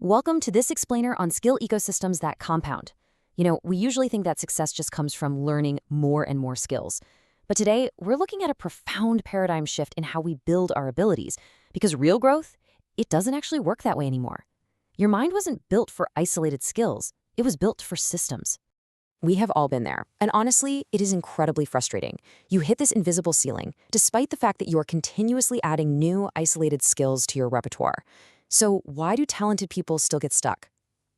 Welcome to this explainer on skill ecosystems that compound. We usually think that success just comes from learning more and more skills. But today, we're looking at a profound paradigm shift in how we build our abilities, because real growth, it doesn't actually work that way anymore. Your mind wasn't built for isolated skills. It was built for systems. We have all been there, and honestly, it is incredibly frustrating. You hit this invisible ceiling, despite the fact that you are continuously adding new, isolated skills to your repertoire. So why do talented people still get stuck?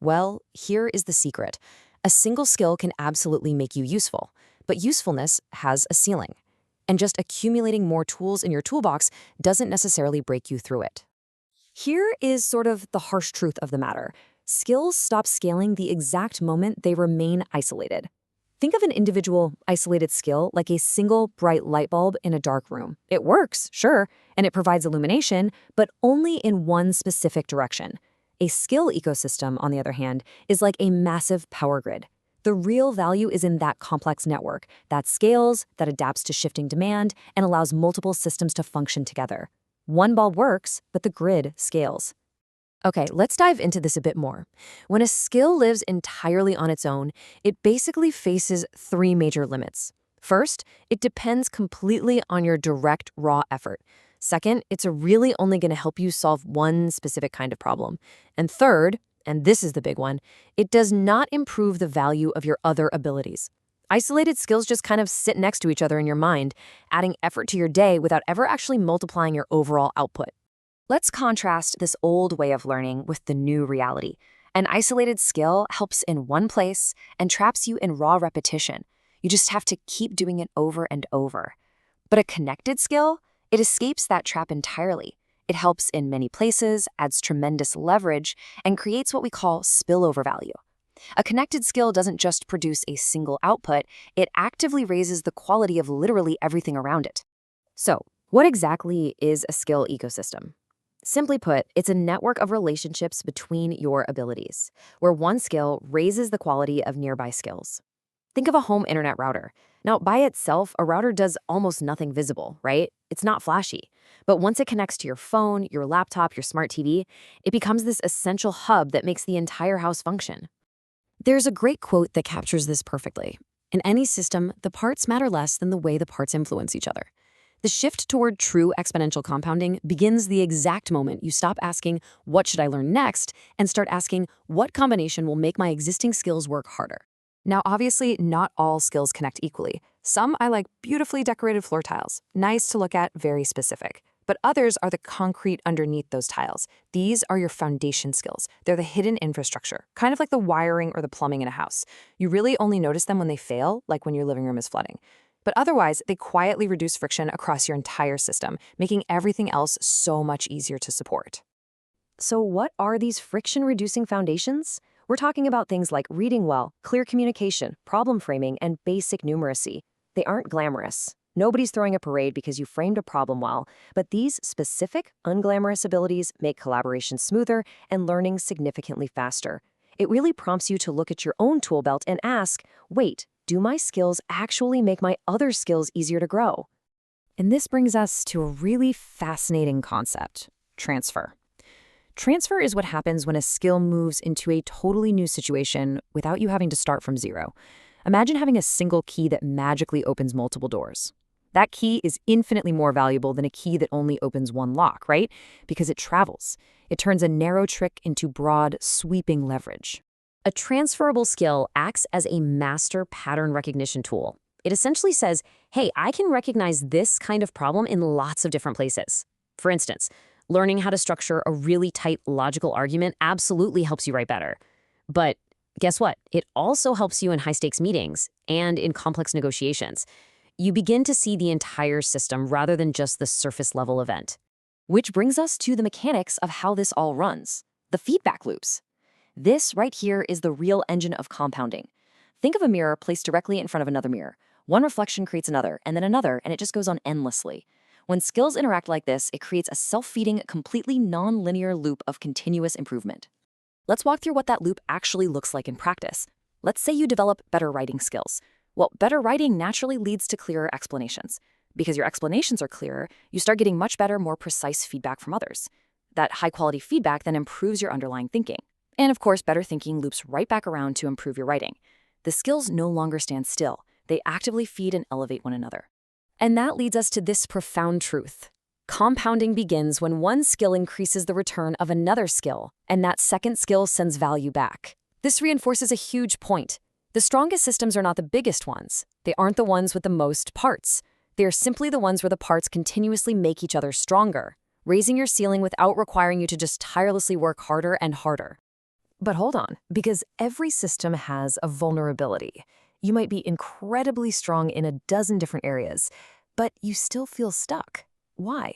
Well, here is the secret. A single skill can absolutely make you useful, but usefulness has a ceiling. And just accumulating more tools in your toolbox doesn't necessarily break you through it. Here is sort of the harsh truth of the matter. Skills stop scaling the exact moment they remain isolated. Think of an individual isolated skill like a single bright light bulb in a dark room. It works, sure, and it provides illumination, but only in one specific direction. A skill ecosystem, on the other hand, is like a massive power grid. The real value is in that complex network that scales, that adapts to shifting demand, and allows multiple systems to function together. One bulb works, but the grid scales. Okay, let's dive into this a bit more. When a skill lives entirely on its own, it basically faces three major limits. First, it depends completely on your direct, raw effort. Second, it's really only going to help you solve one specific kind of problem. And third, and this is the big one, it does not improve the value of your other abilities. Isolated skills just kind of sit next to each other in your mind, adding effort to your day without ever actually multiplying your overall output. Let's contrast this old way of learning with the new reality. An isolated skill helps in one place and traps you in raw repetition. You just have to keep doing it over and over. But a connected skill, it escapes that trap entirely. It helps in many places, adds tremendous leverage, and creates what we call spillover value. A connected skill doesn't just produce a single output, it actively raises the quality of literally everything around it. So, what exactly is a skill ecosystem? Simply put, it's a network of relationships between your abilities, where one skill raises the quality of nearby skills. Think of a home internet router. Now, by itself, a router does almost nothing visible, right? It's not flashy. But once it connects to your phone, your laptop, your smart TV, it becomes this essential hub that makes the entire house function. There's a great quote that captures this perfectly. In any system, the parts matter less than the way the parts influence each other. The shift toward true exponential compounding begins the exact moment you stop asking, what should I learn next, and start asking, what combination will make my existing skills work harder? Now, obviously, not all skills connect equally. Some I like beautifully decorated floor tiles, nice to look at, very specific. But others are the concrete underneath those tiles. These are your foundation skills. They're the hidden infrastructure, kind of like the wiring or the plumbing in a house. You really only notice them when they fail, like when your living room is flooding. But otherwise, they quietly reduce friction across your entire system, making everything else so much easier to support. So what are these friction-reducing foundations? We're talking about things like reading well, clear communication, problem framing, and basic numeracy. They aren't glamorous. Nobody's throwing a parade because you framed a problem well, but these specific, unglamorous abilities make collaboration smoother and learning significantly faster. It really prompts you to look at your own tool belt and ask, wait, do my skills actually make my other skills easier to grow? And this brings us to a really fascinating concept, transfer. Transfer is what happens when a skill moves into a totally new situation without you having to start from zero. Imagine having a single key that magically opens multiple doors. That key is infinitely more valuable than a key that only opens one lock, right? Because it travels. It turns a narrow trick into broad, sweeping leverage. A transferable skill acts as a master pattern recognition tool. It essentially says, hey, I can recognize this kind of problem in lots of different places. For instance, learning how to structure a really tight logical argument absolutely helps you write better. But guess what? It also helps you in high-stakes meetings and in complex negotiations. You begin to see the entire system rather than just the surface-level event. Which brings us to the mechanics of how this all runs, the feedback loops. This right here is the real engine of compounding. Think of a mirror placed directly in front of another mirror. One reflection creates another, and then another, and it just goes on endlessly. When skills interact like this, it creates a self-feeding, completely non-linear loop of continuous improvement. Let's walk through what that loop actually looks like in practice. Let's say you develop better writing skills. Well, better writing naturally leads to clearer explanations. Because your explanations are clearer, you start getting much better, more precise feedback from others. That high-quality feedback then improves your underlying thinking. And of course, better thinking loops right back around to improve your writing. The skills no longer stand still. They actively feed and elevate one another. And that leads us to this profound truth. Compounding begins when one skill increases the return of another skill, and that second skill sends value back. This reinforces a huge point. The strongest systems are not the biggest ones. They aren't the ones with the most parts. They are simply the ones where the parts continuously make each other stronger, raising your ceiling without requiring you to just tirelessly work harder and harder. But hold on, because every system has a vulnerability. You might be incredibly strong in a dozen different areas, but you still feel stuck. Why?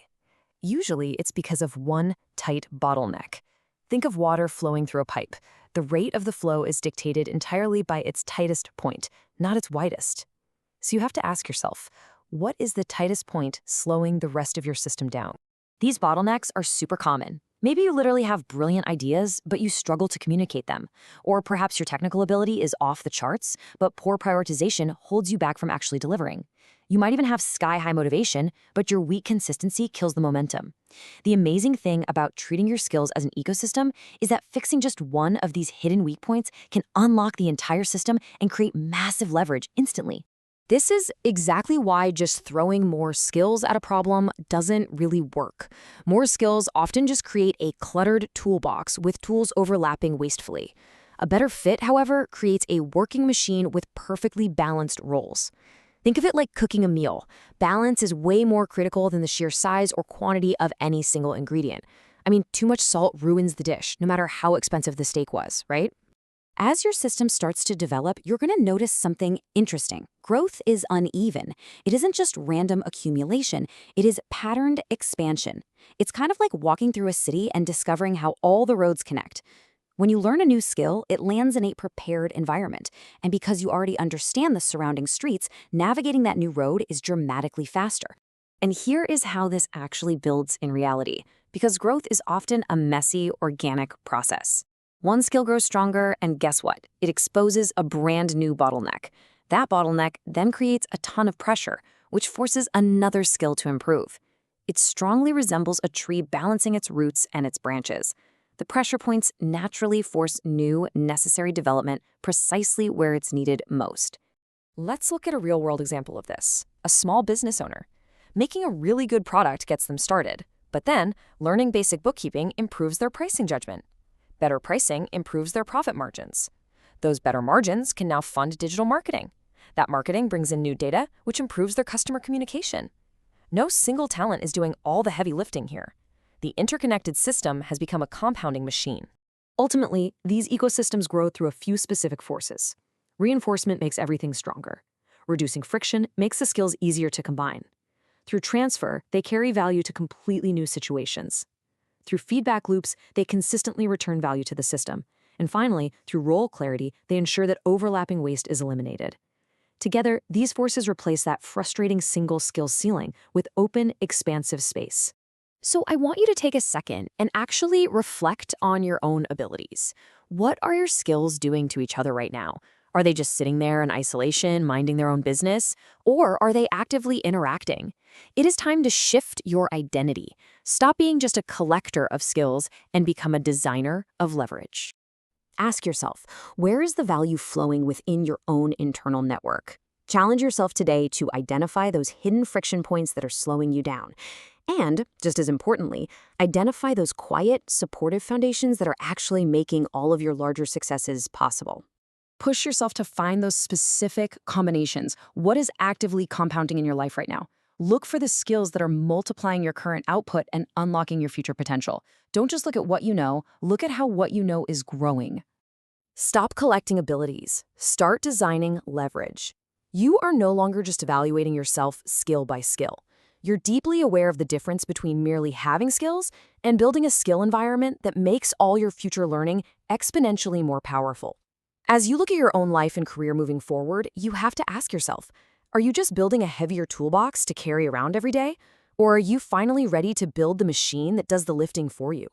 Usually, it's because of one tight bottleneck. Think of water flowing through a pipe. The rate of the flow is dictated entirely by its tightest point, not its widest. So you have to ask yourself, what is the tightest point slowing the rest of your system down? These bottlenecks are super common. Maybe you literally have brilliant ideas, but you struggle to communicate them. Or perhaps your technical ability is off the charts, but poor prioritization holds you back from actually delivering. You might even have sky-high motivation, but your weak consistency kills the momentum. The amazing thing about treating your skills as an ecosystem is that fixing just one of these hidden weak points can unlock the entire system and create massive leverage instantly. This is exactly why just throwing more skills at a problem doesn't really work. More skills often just create a cluttered toolbox with tools overlapping wastefully. A better fit, however, creates a working machine with perfectly balanced roles. Think of it like cooking a meal. Balance is way more critical than the sheer size or quantity of any single ingredient. I mean, too much salt ruins the dish, no matter how expensive the steak was, right? As your system starts to develop, you're going to notice something interesting. Growth is uneven. It isn't just random accumulation, it is patterned expansion. It's kind of like walking through a city and discovering how all the roads connect. When you learn a new skill, it lands in a prepared environment. And because you already understand the surrounding streets, navigating that new road is dramatically faster. And here is how this actually builds in reality, because growth is often a messy, organic process. One skill grows stronger, and guess what? It exposes a brand new bottleneck. That bottleneck then creates a ton of pressure, which forces another skill to improve. It strongly resembles a tree balancing its roots and its branches. The pressure points naturally force new, necessary development precisely where it's needed most. Let's look at a real-world example of this. A small business owner. Making a really good product gets them started, but then learning basic bookkeeping improves their pricing judgment. Better pricing improves their profit margins. Those better margins can now fund digital marketing. That marketing brings in new data, which improves their customer communication. No single talent is doing all the heavy lifting here. The interconnected system has become a compounding machine. Ultimately, these ecosystems grow through a few specific forces. Reinforcement makes everything stronger. Reducing friction makes the skills easier to combine. Through transfer, they carry value to completely new situations. Through feedback loops, they consistently return value to the system. And finally, through role clarity, they ensure that overlapping waste is eliminated. Together, these forces replace that frustrating single skill ceiling with open, expansive space. So I want you to take a second and actually reflect on your own abilities. What are your skills doing to each other right now? Are they just sitting there in isolation, minding their own business? Or are they actively interacting? It is time to shift your identity. Stop being just a collector of skills and become a designer of leverage. Ask yourself, where is the value flowing within your own internal network? Challenge yourself today to identify those hidden friction points that are slowing you down. And, just as importantly, identify those quiet, supportive foundations that are actually making all of your larger successes possible. Push yourself to find those specific combinations. What is actively compounding in your life right now? Look for the skills that are multiplying your current output and unlocking your future potential. Don't just look at what you know, look at how what you know is growing. Stop collecting abilities. Start designing leverage. You are no longer just evaluating yourself skill by skill. You're deeply aware of the difference between merely having skills and building a skill environment that makes all your future learning exponentially more powerful. As you look at your own life and career moving forward, you have to ask yourself, are you just building a heavier toolbox to carry around every day? Or are you finally ready to build the machine that does the lifting for you?